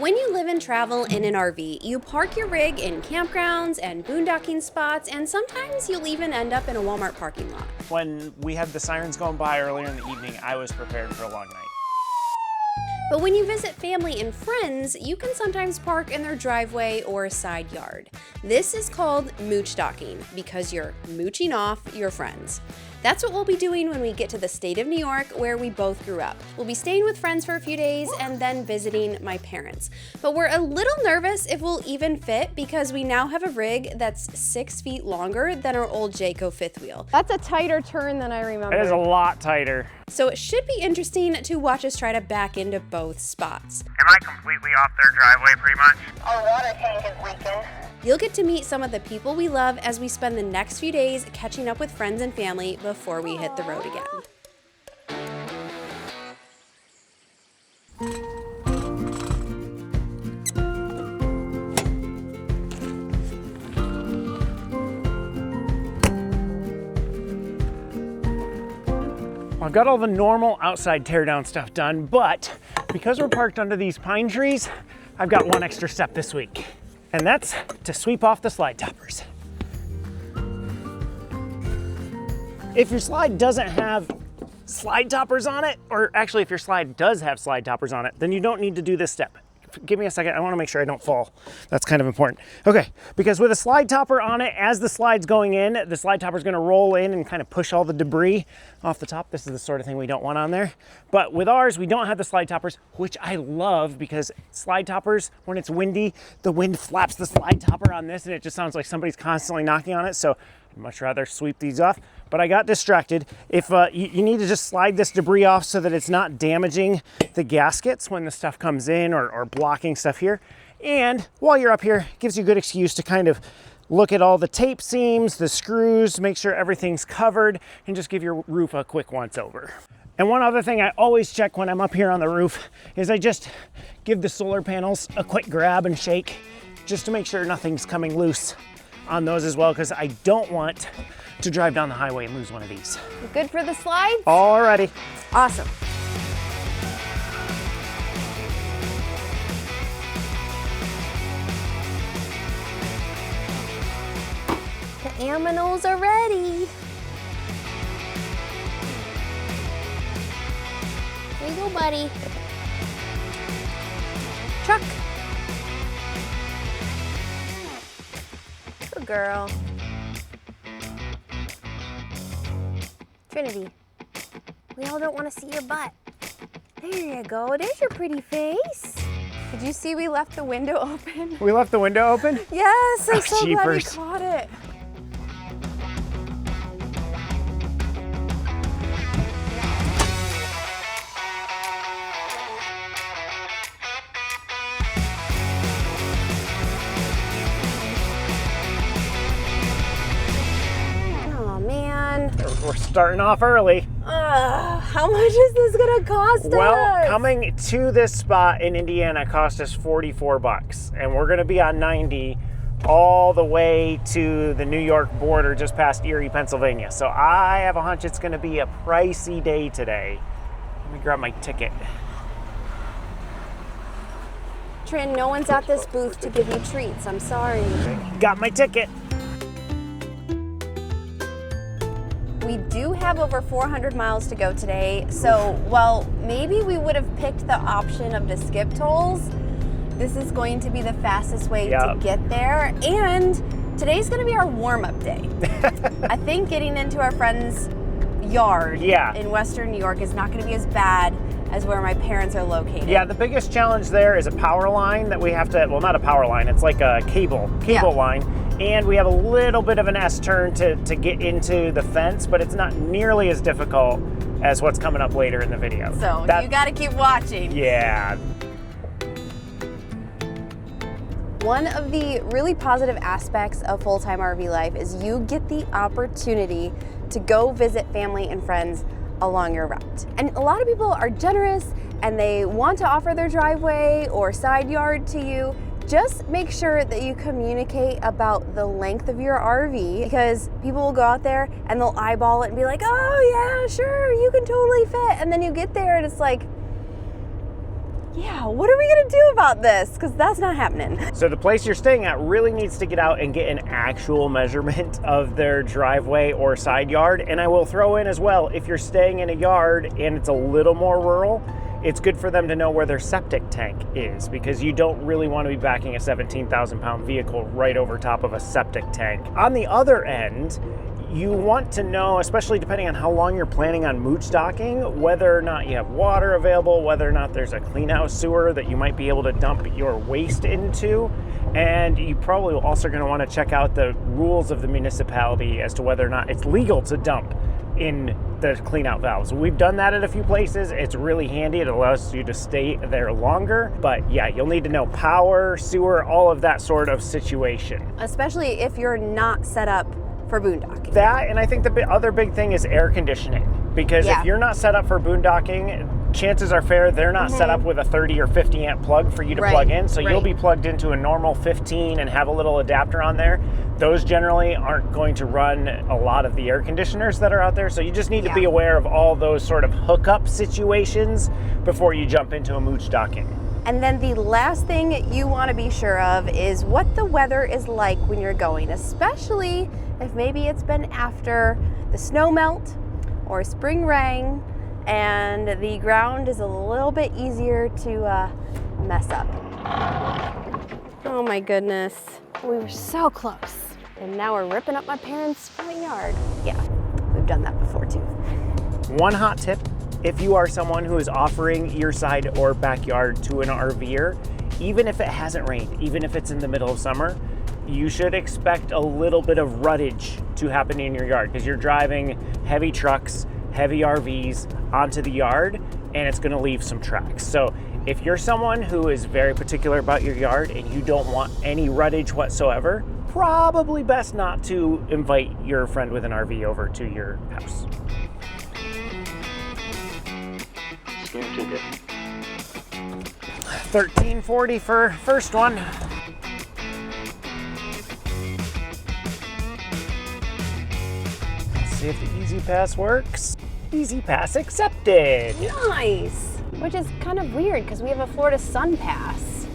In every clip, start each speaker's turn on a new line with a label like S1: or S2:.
S1: When you live and travel in an RV, you park your rig in campgrounds and boondocking spots, and sometimes you'll even end up in a Walmart parking lot.
S2: When we had the sirens going by earlier in the evening, I was prepared for a long night.
S1: But when you visit family and friends, you can sometimes park in their driveway or side yard. This is called moochdocking because you're mooching off your friends. That's what we'll be doing when we get to the state of New York, where we both grew up. We'll be staying with friends for a few days and then visiting my parents. But we're a little nervous if we'll even fit because we now have a rig that's 6 feet longer than our old Jayco Fifth Wheel.
S3: That's a tighter turn than I remember.
S2: It is a lot tighter.
S1: So it should be interesting to watch us try to back into both spots.
S4: Am I completely off their driveway pretty much?
S5: Our water tank is leaking.
S1: You'll get to meet some of the people we love as we spend the next few days catching up with friends and family before we hit the road again.
S2: I've got all the normal outside teardown stuff done, but because we're parked under these pine trees, I've got one extra step this week, and that's to sweep off the slide toppers. If your slide doesn't have slide toppers on it, or actually if your slide does have slide toppers on it, then you don't need to do this step. Give me a second, I wanna make sure I don't fall. That's kind of important. Okay, because with a slide topper on it, as the slide's going in, the slide topper's gonna roll in and kind of push all the debris off the top. This is the sort of thing we don't want on there. But with ours, we don't have the slide toppers, which I love because slide toppers, when it's windy, the wind flaps the slide topper on this and it just sounds like somebody's constantly knocking on it. So I'd much rather sweep these off, but I got distracted. If you need to just slide this debris off so that it's not damaging the gaskets when the stuff comes in or blocking stuff here. And while you're up here, it gives you a good excuse to kind of look at all the tape seams, the screws, make sure everything's covered, and just give your roof a quick once over. And one other thing I always check when I'm up here on the roof is I just give the solar panels a quick grab and shake just to make sure nothing's coming loose on those as well, because I don't want to drive down the highway and lose one of these.
S3: Good for the slides?
S2: Alrighty.
S3: Awesome.
S1: The aminals are ready. Here you go, buddy. Truck. Good girl. Trinity, we all don't want to see your butt. There you go. There's your pretty face.
S3: Did you see we left the window open?
S2: We left the window open?
S3: Yes, I'm so glad you
S2: jeepers.
S3: caught it.
S2: We're starting off early.
S3: How much is this gonna cost us?
S2: Well, coming to this spot in Indiana cost us 44 bucks, and we're gonna be on 90 all the way to the New York border just past Erie, Pennsylvania. So I have a hunch it's gonna be a pricey day today. Let me grab my ticket.
S1: Trin, no one's at this booth to give you treats. I'm sorry.
S2: Got my ticket.
S1: We do have over 400 miles to go today, so while maybe we would have picked the option of the skip tolls, this is going to be the fastest way to get there, and today's going to be our warm-up day. I think getting into our friend's yard in Western New York is not going to be as bad as where my parents are located.
S2: Yeah, the biggest challenge there is a power line that we have to, well, not a power line, it's like a cable line. And we have a little bit of an S-turn to get into the fence, but it's not nearly as difficult as what's coming up later in the video.
S1: So you gotta keep watching.
S2: Yeah.
S1: One of the really positive aspects of full-time RV life is you get the opportunity to go visit family and friends along your route. And a lot of people are generous and they want to offer their driveway or side yard to you. Just make sure that you communicate about the length of your RV, because people will go out there and they'll eyeball it and be like, oh yeah, sure, you can totally fit. And then you get there and it's like,
S3: Yeah, what are we gonna do about this? Because that's not happening.
S2: So the place you're staying at really needs to get out and get an actual measurement of their driveway or side yard. And I will throw in as well, if you're staying in a yard and it's a little more rural, it's good for them to know where their septic tank is, because you don't really want to be backing a 17,000 pound vehicle right over top of a septic tank. On the other end, you want to know, especially depending on how long you're planning on moochdocking, whether or not you have water available, whether or not there's a clean out sewer that you might be able to dump your waste into. And you probably also going to want to check out the rules of the municipality as to whether or not it's legal to dump in the clean out valves. We've done that at a few places. It's really handy. It allows you to stay there longer. But yeah, you'll need to know power, sewer, all of that sort of situation.
S3: Especially if you're not set up for boondocking.
S2: That, and I think the other big thing is air conditioning. Because if you're not set up for boondocking, chances are fair they're not set up with a 30 or 50 amp plug for you to plug in. So you'll be plugged into a normal 15 and have a little adapter on there. Those generally aren't going to run a lot of the air conditioners that are out there. So you just need to be aware of all those sort of hookup situations before you jump into a moochdocking.
S3: And then the last thing you want to be sure of is what the weather is like when you're going, especially if maybe it's been after the snow melt or spring rain and the ground is a little bit easier to mess up. Oh my goodness, we were so close. And now we're ripping up my parents' front yard. Yeah, we've done that before too.
S2: One hot tip, if you are someone who is offering your side or backyard to an RVer, even if it hasn't rained, even if it's in the middle of summer, you should expect a little bit of ruttage to happen in your yard, because you're driving heavy trucks, heavy RVs onto the yard, and it's gonna leave some tracks. So if you're someone who is very particular about your yard and you don't want any ruttage whatsoever, probably best not to invite your friend with an RV over to your house. $13.40 for first one. Let's see if the Easy Pass works. Easy Pass accepted.
S3: Nice, which is kind of weird because we have a Florida Sun Pass,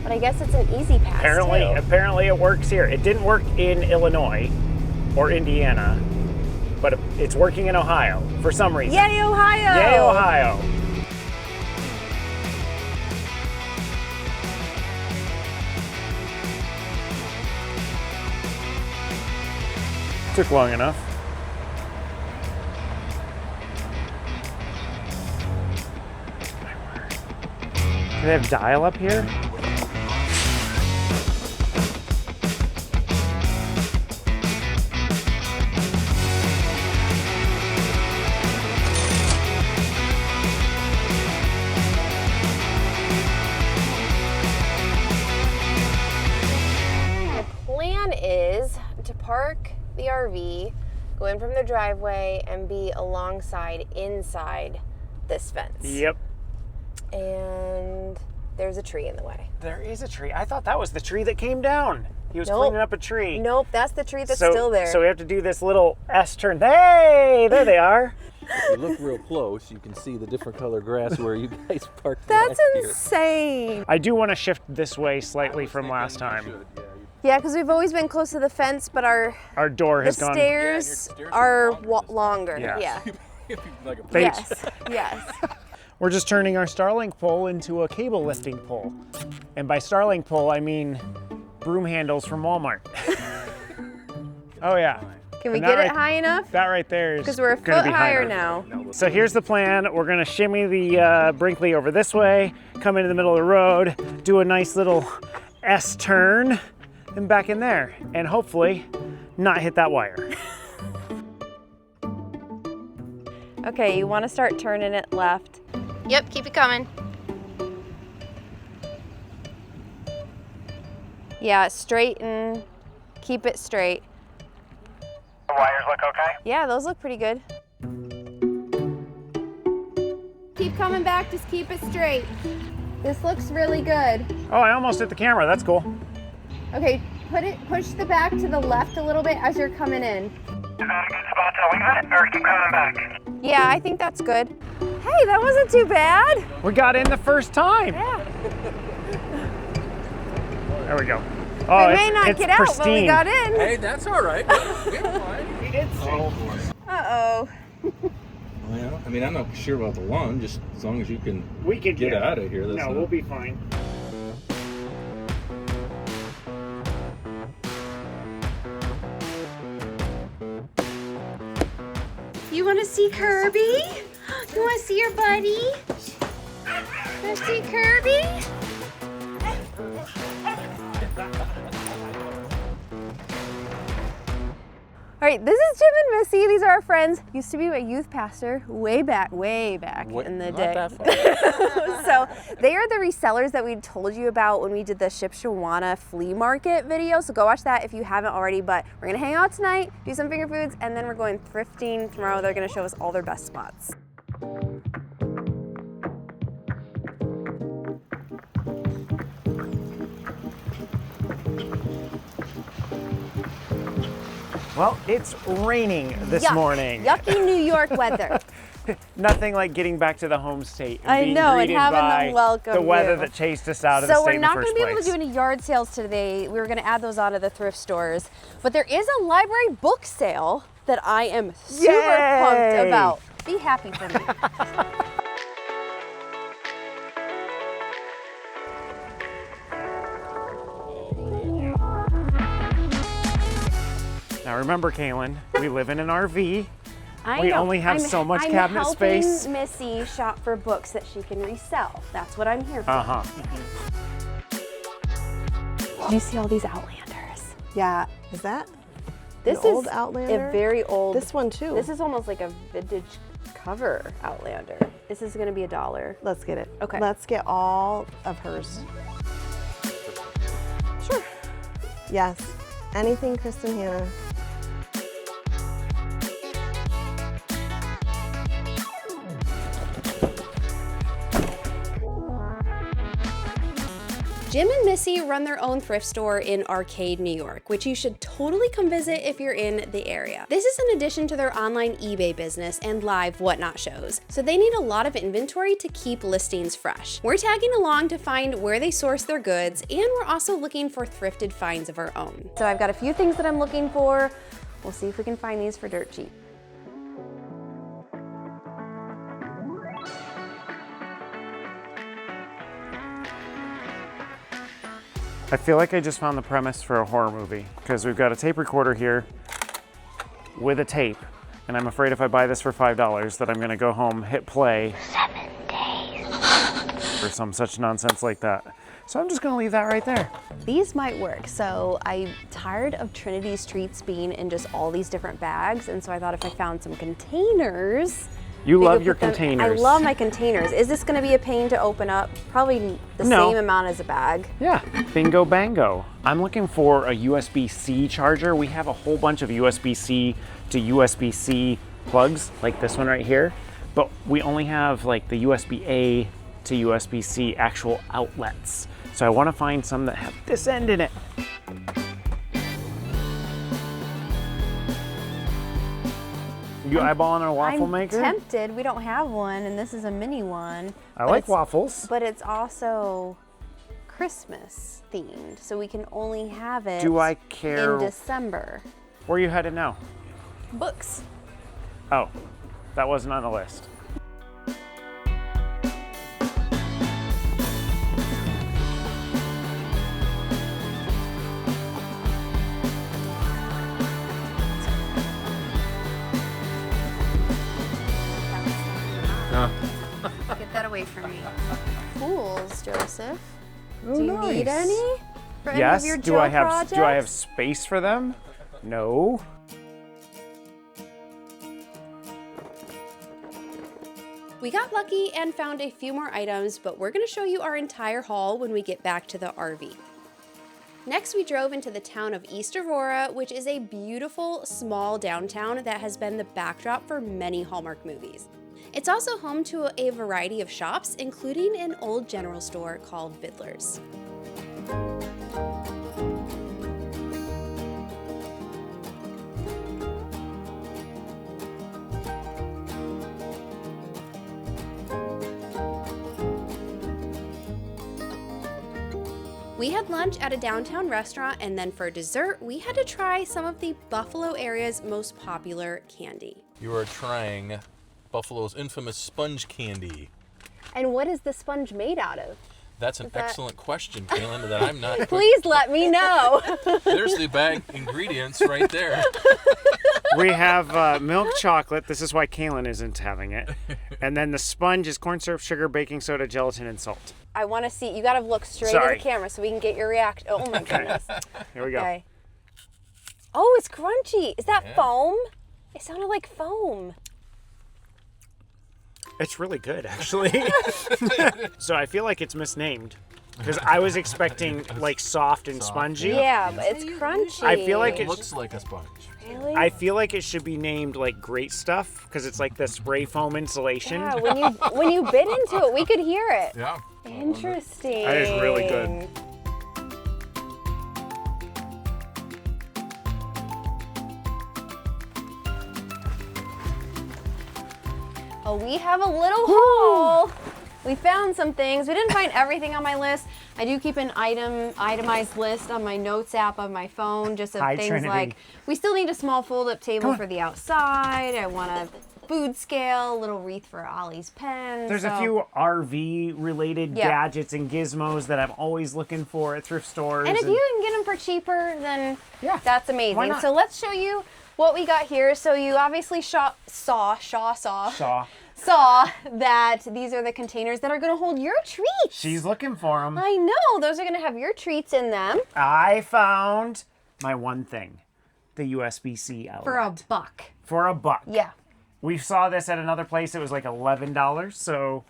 S3: but I guess it's an Easy Pass
S2: Apparently it works here. It didn't work in Illinois or Indiana, but it's working in Ohio for some reason.
S3: Yay, Ohio!
S2: Yay, Ohio! Took long enough. Do they have dial up here?
S3: The plan is to park the RV, go in from the driveway, and be alongside inside this fence.
S2: Yep.
S3: And there's a tree in the way.
S2: There is a tree. I thought that was the tree that came down. He was
S3: Nope.
S2: cleaning up a tree.
S3: Nope, that's the tree that's still there.
S2: So we have to do this little S turn. Hey, there they are.
S6: If you look real close, you can see the different color grass where you guys parked
S3: That's
S6: last year.
S3: insane.
S2: I do want to shift this way slightly from last time.
S3: Yeah, because we've always been close to the fence, but our
S2: Our door has gone.
S3: stairs are longer.
S2: Yeah.
S3: Yeah.
S2: They-
S3: Yes. Yes.
S2: We're just turning our Starlink pole into a cable lifting pole. And by Starlink pole, I mean broom handles from Walmart. Oh yeah.
S3: Can we
S2: And that
S3: get it
S2: right-
S3: high enough?
S2: That right there is
S3: Because we're a
S2: gonna
S3: foot
S2: be
S3: higher
S2: enough.
S3: now.
S2: So here's the plan. We're gonna shimmy the Brinkley over this way, come into the middle of the road, do a nice little S turn, and back in there. And hopefully not hit that wire.
S3: Okay, you want to start turning it left.
S1: Yep, keep it coming.
S3: Yeah, straighten. Keep it straight.
S4: The wires look okay?
S3: Yeah, those look pretty good. Keep coming back, just keep it straight. This looks really good.
S2: Oh, I almost hit the camera. That's cool.
S3: Okay, push the back to the left a little bit as you're coming in.
S4: Is that a good spot to leave it, or keep coming back?
S3: Yeah, I think that's good. Hey, that wasn't too bad.
S2: We got in the first time.
S3: Yeah.
S2: There we go. Oh,
S3: We may not
S2: it's
S3: get out, but we
S2: pristine.
S3: got in.
S6: Hey, that's all right. We're fine.
S2: We did see.
S3: Uh-oh.
S6: Well, I mean, I'm not sure about the lawn, just as long as you can
S2: We could
S6: get out of here. That's
S2: No,
S6: not...
S2: we'll be fine.
S1: You want to see Kirby? You want to see your buddy? Want to see Kirby?
S3: All right, this is Jim and Missy. These are our friends. Used to be my youth pastor way back in the day.
S6: Not that far.
S3: So they are the resellers that we told you about when we did the Shipshawana flea market video. So go watch that if you haven't already. But we're gonna hang out tonight, do some finger foods, and then we're going thrifting tomorrow. They're gonna show us all their best spots.
S2: Well, it's raining this
S3: Yuck.
S2: morning.
S3: Yucky New York weather.
S2: Nothing like getting back to the home state and
S3: I
S2: being
S3: know, and
S2: greeted
S3: having
S2: by
S3: them welcome
S2: the weather
S3: you.
S2: that chased us out of the
S3: So
S2: state
S3: we're
S2: in the
S3: not
S2: first
S3: going to be able to
S2: place.
S3: do any yard sales today. We were going to add those out of the thrift stores. But there is a library book sale that I am super pumped
S2: Yay!
S3: about. Be happy for me.
S2: Now remember, Kalyn, we live in an RV.
S3: I
S2: We
S3: know.
S2: only have so much cabinet
S3: I'm
S2: space.
S3: helping Missy shop for books that she can resell. That's what I'm here for.
S2: Uh-huh.
S3: Did you see all these Outlanders?
S7: Yeah, is that
S3: This
S7: an old
S3: is
S7: Outlander?
S3: a very old.
S7: This one too.
S3: This is almost like a vintage cover Outlander. This is going to be $1.
S7: Let's get it.
S3: Okay.
S7: Let's get all of hers.
S3: Sure.
S7: Yes. Anything Kristen Hannah.
S1: Jim and Missy run their own thrift store in Arcade, New York, which you should totally come visit if you're in the area. This is in addition to their online eBay business and live whatnot shows, so they need a lot of inventory to keep listings fresh. We're tagging along to find where they source their goods, and we're also looking for thrifted finds of our own.
S3: So I've got a few things that I'm looking for. We'll see if we can find these for dirt cheap.
S2: I feel like I just found the premise for a horror movie because we've got a tape recorder here with a tape, and I'm afraid if I buy this for $5 that I'm going to go home, hit play 7 days or some such nonsense like that. So I'm just going to leave that right there.
S3: These might work. So I'm tired of Trinity's treats being in just all these different bags, and so I thought if I found some containers.
S2: You
S3: we
S2: love
S3: could
S2: your
S3: put them-
S2: containers.
S3: I love my containers. Is this going to be a pain to open up? Probably the
S2: No.
S3: same amount as a bag.
S2: Yeah, bingo bango. I'm looking for a USB-C charger. We have a whole bunch of USB-C to USB-C plugs, like this one right here, but we only have like the USB-A to USB-C actual outlets. So I want to find some that have this end in it. You eyeballing a waffle
S3: I'm
S2: maker?
S3: tempted. We don't have one, and this is a mini one.
S2: I
S3: but
S2: like
S3: it's-
S2: waffles.
S3: But it's also Christmas themed, so we can only have it
S2: Do I care?
S3: in December.
S2: Where are you headed now?
S3: Books.
S2: Oh, that wasn't on the list.
S1: Get that away from me.
S3: Fools, Joseph.
S2: Oh,
S3: Do you need
S2: nice.
S3: any for any
S2: Yes.
S3: of your
S2: Do
S3: Joe
S2: I have
S3: projects?
S2: do I have space for them? No.
S1: We got lucky and found a few more items, but we're going to show you our entire haul when we get back to the RV. Next, we drove into the town of East Aurora, which is a beautiful, small downtown that has been the backdrop for many Hallmark movies. It's also home to a variety of shops, including an old general store called Vidler's. We had lunch at a downtown restaurant, and then for dessert, we had to try some of the Buffalo area's most popular candy.
S6: You are trying Buffalo's infamous sponge candy.
S3: And what is the sponge made out of?
S6: That's an excellent question, Kalyn, that I'm not.
S3: Please let me know.
S6: There's the bag ingredients right there.
S2: We have milk chocolate. This is why Kalyn isn't having it. And then the sponge is corn syrup, sugar, baking soda, gelatin, and salt.
S3: I want to see. You got to look straight at the camera so we can get your reaction. Oh my goodness.
S2: Here we go.
S3: Okay. Oh, it's crunchy. Is that foam? It sounded like foam.
S2: It's really good, actually. So I feel like it's misnamed because I was expecting like soft and spongy.
S3: Yeah, but it's crunchy.
S2: I feel like
S6: It looks like a sponge.
S3: Really?
S2: I feel like it should be named like Great Stuff because it's like the spray foam insulation.
S3: Yeah, when you bit into it, we could hear it.
S6: Yeah.
S3: Interesting.
S2: That is really good.
S3: Oh, we have a little haul. We found some things. We didn't find everything on my list. I do keep an itemized list on my notes app on my phone, just of things
S2: Trinity.
S3: like we still need a small fold-up table for the outside. I want a food scale, a little wreath for Ollie's pen.
S2: There's a few RV-related gadgets and gizmos that I'm always looking for at thrift stores.
S3: And if you can get them for cheaper, then that's
S2: Why
S3: amazing.
S2: not?
S3: So let's show you what we got here. So you obviously saw that these are the containers that are going to hold your treats.
S2: She's looking for them.
S3: I know. Those are going to have your treats in them.
S2: I found my one thing, the USB-C outlet.
S3: For $1.
S2: For $1.
S3: Yeah.
S2: We saw this at another place. It was like $11, so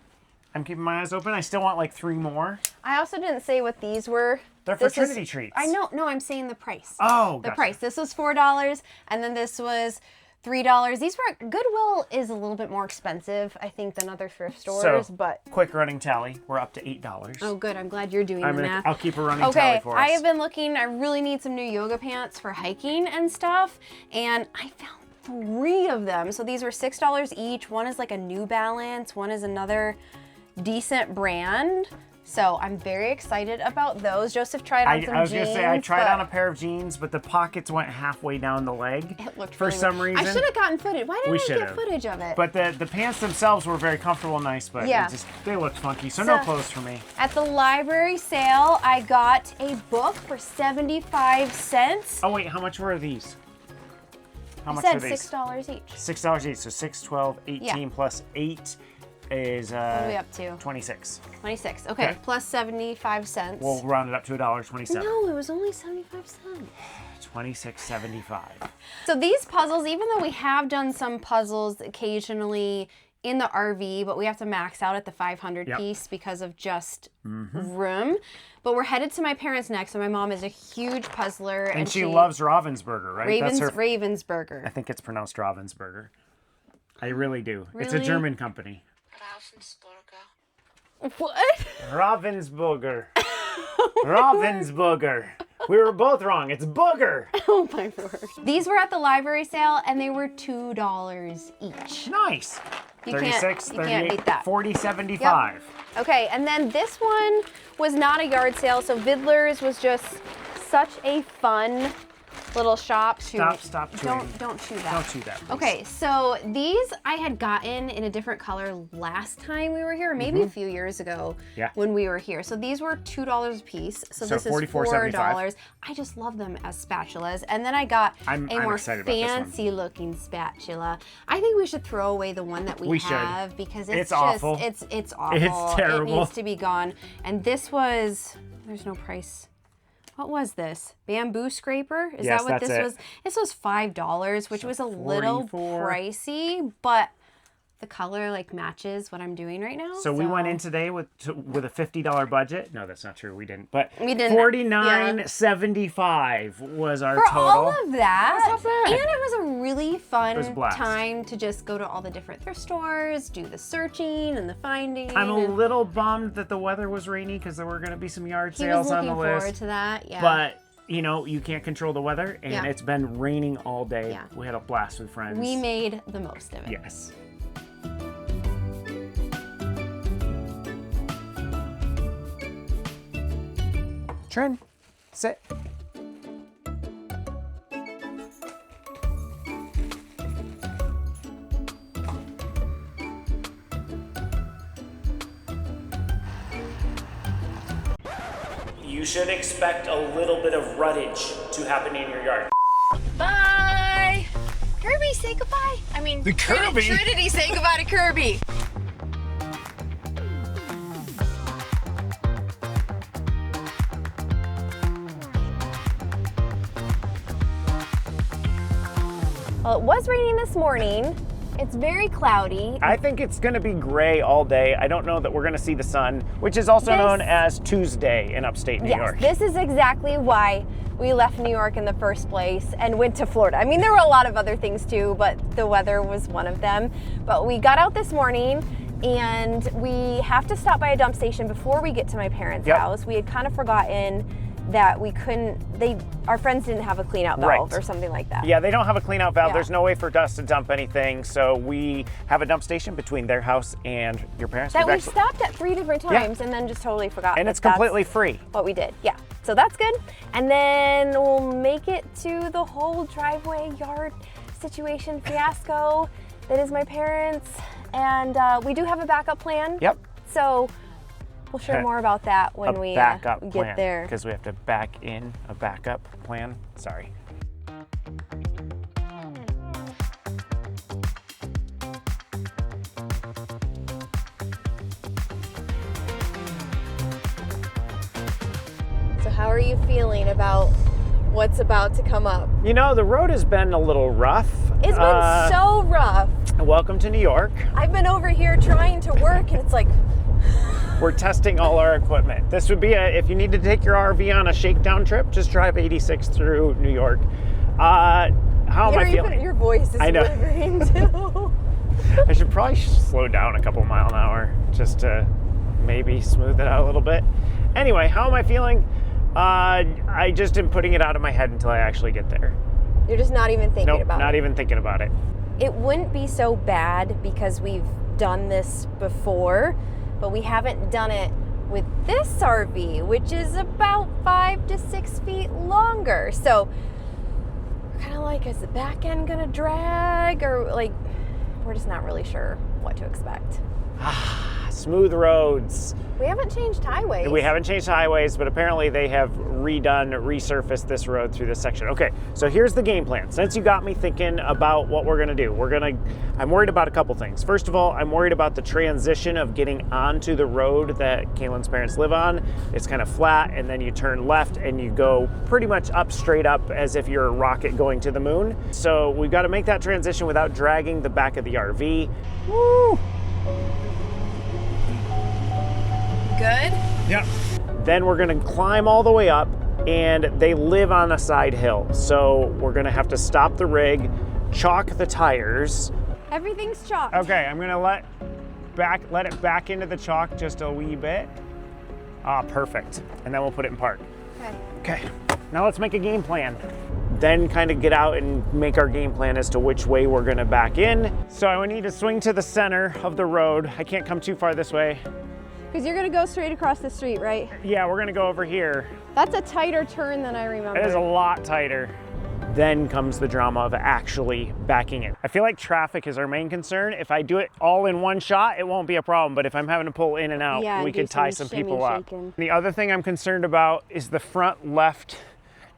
S2: I'm keeping my eyes open. I still want like 3 more.
S3: I also didn't say what these were.
S2: They're for Trinity treats.
S3: I know. No, I'm saying the price.
S2: Oh,
S3: The
S2: gotcha.
S3: price. This was $4, and then this was $3. These were Goodwill is a little bit more expensive, I think, than other thrift stores.
S2: So,
S3: but
S2: quick running tally. We're up to $8.
S3: oh, good. I'm glad you're doing the math.
S2: I'll keep a running tally for us.
S3: I have been looking. I really need some new yoga pants for hiking and stuff, and I found 3 of them. So these were $6 each. One is like a New Balance. One is another decent brand. So I'm very excited about those. Joseph tried on some jeans.
S2: I was going to say, I tried on a pair of jeans, but the pockets went halfway down the leg.
S3: It looked
S2: for
S3: really
S2: some
S3: weird.
S2: reason.
S3: I should have gotten footage. Why didn't I get footage of it?
S2: But the pants themselves were very comfortable and nice, but they looked funky, so no clothes for me.
S3: At the library sale, I got a book for 75 cents.
S2: Oh wait, how much were these? How much
S3: said
S2: are these?
S3: $6 each.
S2: $6 each, so 6, 12, 18 plus 8 is
S3: What are we up to?
S2: 26.
S3: 26. Okay, plus 75 cents.
S2: We'll round it up to $1.27.
S3: No, it was only 75 cents.
S2: $26.75.
S3: So these puzzles, even though we have done some puzzles occasionally in the RV, but we have to max out at the 500 piece because of just room. But we're headed to my parents next, and my mom is a huge puzzler.
S2: And she loves Ravensburger, right?
S3: Ravensburger.
S2: I think it's pronounced Ravensburger. I really do.
S3: Really?
S2: It's a German company.
S3: What?
S2: Ravensburger. Ravensburger. We were both wrong. It's booger.
S3: Oh my word. These were at the library sale, and they were $2 each.
S2: Nice.
S3: You
S2: 36,
S3: can't
S2: 38,
S3: beat that.
S2: 40, 75.
S3: Okay, and then this one was not a yard sale, so Vidler's was just such a fun little shop.
S2: Stop chewing.
S3: Don't chew that.
S2: Don't chew that, please.
S3: Okay, so these I had gotten in a different color last time we were here, maybe a few years ago when we were here. So these were $2 a piece. So this is $4. I just love them as spatulas. And then I got a more fancy looking spatula. I think we should throw away the one that we have because it's just
S2: awful.
S3: It's awful.
S2: It's terrible.
S3: It needs to be gone. And this was, there's no price. What was this? Bamboo scraper? Is that what this was? This was $5, which was a little pricey, but the color like matches what I'm doing right now.
S2: So we went in today with a $50 budget. No, that's not true. We didn't. But
S3: we didn't.
S2: $49.75 was our total.
S3: For all of that.
S2: That's not bad.
S3: And it was a really fun
S2: It was a blast.
S3: time to just go to all the different thrift stores, do the searching and the finding.
S2: I'm a little bummed that the weather was rainy because there were going to be some yard sales on the list.
S3: He was looking forward to that, yeah.
S2: But, you know, you can't control the weather, and it's been raining all day.
S3: Yeah.
S2: We had a blast with friends.
S3: We made the most of it.
S2: Yes. Trin, sit. You should expect a little bit of ruttage to happen in your yard.
S3: Bye! Kirby, say goodbye. I mean,
S2: The Kirby?
S3: Trinity, say goodbye to Kirby. Well, it was raining this morning. It's very cloudy.
S2: I think it's gonna be gray all day. I don't know that we're gonna see the sun, which is also known as Tuesday in upstate New York.
S3: Yes, this is exactly why we left New York in the first place and went to Florida. I mean, there were a lot of other things too, but the weather was one of them. But we got out this morning and we have to stop by a dump station before we get to my parents' house. We had kind of forgotten that we couldn't, our friends didn't have a clean out valve or something like that.
S2: Yeah, they don't have a clean out valve.
S3: Yeah.
S2: There's no way for us to dump anything. So we have a dump station between their house and your parents.
S3: That we stopped at 3 different times and then just totally forgot.
S2: And
S3: that
S2: it's completely
S3: that's
S2: free.
S3: what we did, yeah. So that's good. And then we'll make it to the whole driveway yard situation fiasco that is my parents. And we do have a backup plan.
S2: Yep.
S3: So we'll share more about that when we
S2: get
S3: get there.
S2: Because we have to back in a backup plan. Sorry.
S3: So how are you feeling about what's about to come up?
S2: You know, the road has been a little rough.
S3: It's been so rough.
S2: Welcome to New York.
S3: I've been over here trying to work and it's like,
S2: We're testing all our equipment. This would be if you need to take your RV on a shakedown trip, just drive 86 through New York. How am I feeling?
S3: Your voice is
S2: I know.
S3: whispering too.
S2: I should probably slow down a couple mile an hour just to maybe smooth it out a little bit. Anyway, how am I feeling? I just am putting it out of my head until I actually get there.
S3: You're just not even thinking about it.
S2: Not even thinking about it.
S3: It wouldn't be so bad because we've done this before, but we haven't done it with this RV, which is about 5 to 6 feet longer. So we're kind of like, is the back end gonna drag, or like, we're just not really sure what to expect.
S2: Smooth roads.
S3: We haven't changed highways.
S2: We haven't changed highways, but apparently they have resurfaced this road through this section. Okay, so here's the game plan. Since you got me thinking about what we're gonna do, I'm worried about a couple things. First of all, I'm worried about the transition of getting onto the road that Kalyn's parents live on. It's kind of flat, and then you turn left and you go pretty much up, straight up, as if you're a rocket going to the moon. So we've got to make that transition without dragging the back of the RV. Woo!
S3: Good?
S2: Yep. Then we're gonna climb all the way up, and they live on a side hill. So we're gonna have to stop the rig, chalk the tires.
S3: Everything's chalked.
S2: Okay, I'm gonna let it back into the chalk just a wee bit. Perfect. And then we'll put it in park. Okay, now let's make a game plan. Then kind of get out and make our game plan as to which way we're gonna back in. So I need to swing to the center of the road. I can't come too far this way.
S3: Because you're gonna go straight across the street, right?
S2: Yeah, we're gonna go over here.
S3: That's a tighter turn than I remember.
S2: It is a lot tighter. Then comes the drama of actually backing in. I feel like traffic is our main concern. If I do it all in one shot, it won't be a problem. But if I'm having to pull in and out, we could tie some people up. The other thing I'm concerned about is the front left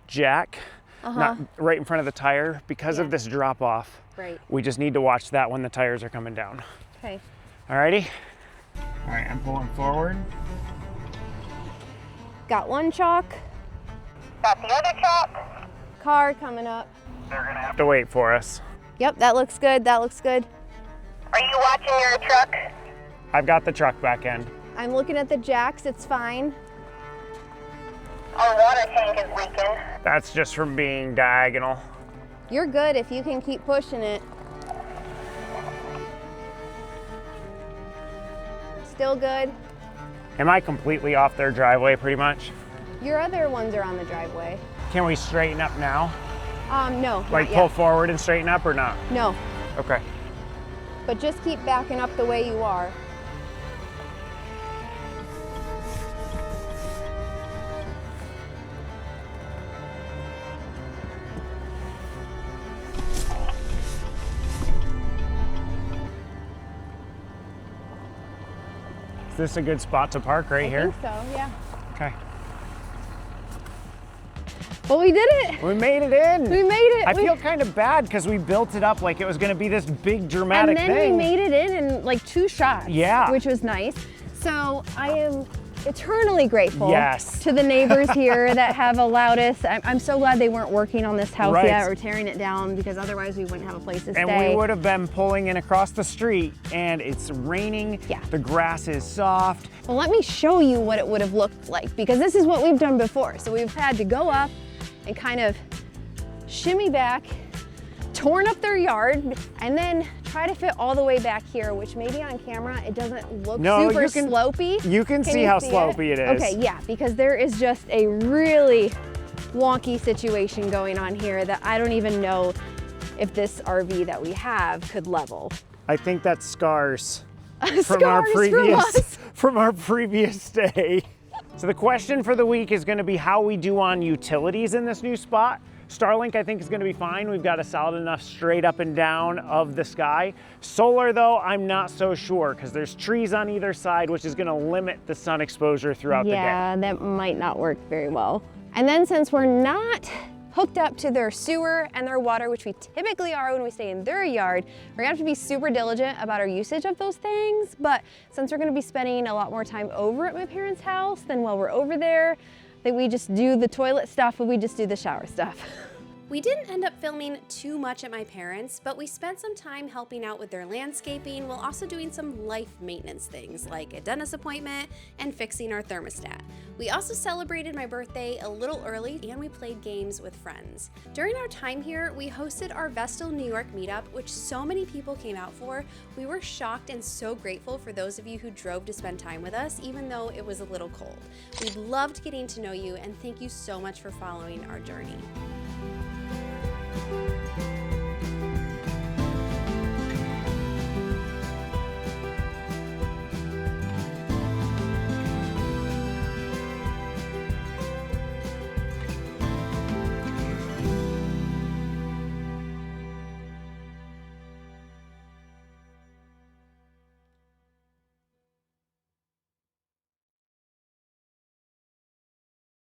S2: jack, not right in front of the tire, because of this drop off.
S3: Right.
S2: We just need to watch that when the tires are coming down.
S3: Okay.
S2: Alrighty? All right, I'm pulling forward.
S3: Got one chalk.
S5: Got the other chalk.
S3: Car coming up.
S2: They're gonna have to wait for us.
S3: Yep, that looks good. That looks good.
S5: Are you watching your truck?
S2: I've got the truck back end.
S3: I'm looking at the jacks. It's fine.
S5: Our water tank is leaking.
S2: That's just from being diagonal.
S3: You're good if you can keep pushing it. Still good.
S2: Am I completely off their driveway pretty much?
S3: Your other ones are on the driveway.
S2: Can we straighten up now?
S3: No.
S2: Like
S3: not
S2: pull
S3: yet.
S2: forward and straighten up or not?
S3: No,
S2: Okay.
S3: but just keep backing up the way you are.
S2: this a good spot to park right here?
S3: I think so, yeah.
S2: Okay.
S3: Well, we did it.
S2: We made it in.
S3: We made it.
S2: I feel kind of bad because we built it up like it was going to be this big dramatic
S3: and then
S2: thing.
S3: we made it in like 2 shots.
S2: Yeah.
S3: Which was nice. So I am eternally grateful
S2: Yes.
S3: to the neighbors here that have allowed us. I'm so glad they weren't working on this house
S2: Right.
S3: yet or tearing it down, because otherwise we wouldn't have a place to
S2: And
S3: stay.
S2: we would have been pulling in across the street and it's raining.
S3: Yeah.
S2: The grass is soft.
S3: Well, let me show you what it would have looked like, because this is what we've done before. So we've had to go up and kind of shimmy back, torn up their yard, and then try to fit all the way back here, which maybe on camera it doesn't look super slopey.
S2: You can see
S3: you
S2: how
S3: see
S2: slopey it is.
S3: Okay, yeah, because there is just a really wonky situation going on here that I don't even know if this RV that we have could level.
S2: I think that's scars from
S3: Scars
S2: our previous
S3: from us.
S2: previous stay. So the question for the week is going to be how we do on utilities in this new spot. Starlink, I think, is going to be fine. We've got a solid enough straight up and down of the sky. Solar, though, I'm not so sure because there's trees on either side, which is going to limit the sun exposure throughout the day.
S3: Yeah, that might not work very well. And then since we're not hooked up to their sewer and their water, which we typically are when we stay in their yard, we're gonna have to be super diligent about our usage of those things. But since we're gonna be spending a lot more time over at my parents' house than while we're over there, that we just do the toilet stuff and we just do the shower stuff.
S1: We didn't end up filming too much at my parents', but we spent some time helping out with their landscaping while also doing some life maintenance things like a dentist appointment and fixing our thermostat. We also celebrated my birthday a little early and we played games with friends. During our time here, we hosted our Vestal New York meetup, which so many people came out for. We were shocked and so grateful for those of you who drove to spend time with us, even though it was a little cold. We loved getting to know you and thank you so much for following our journey.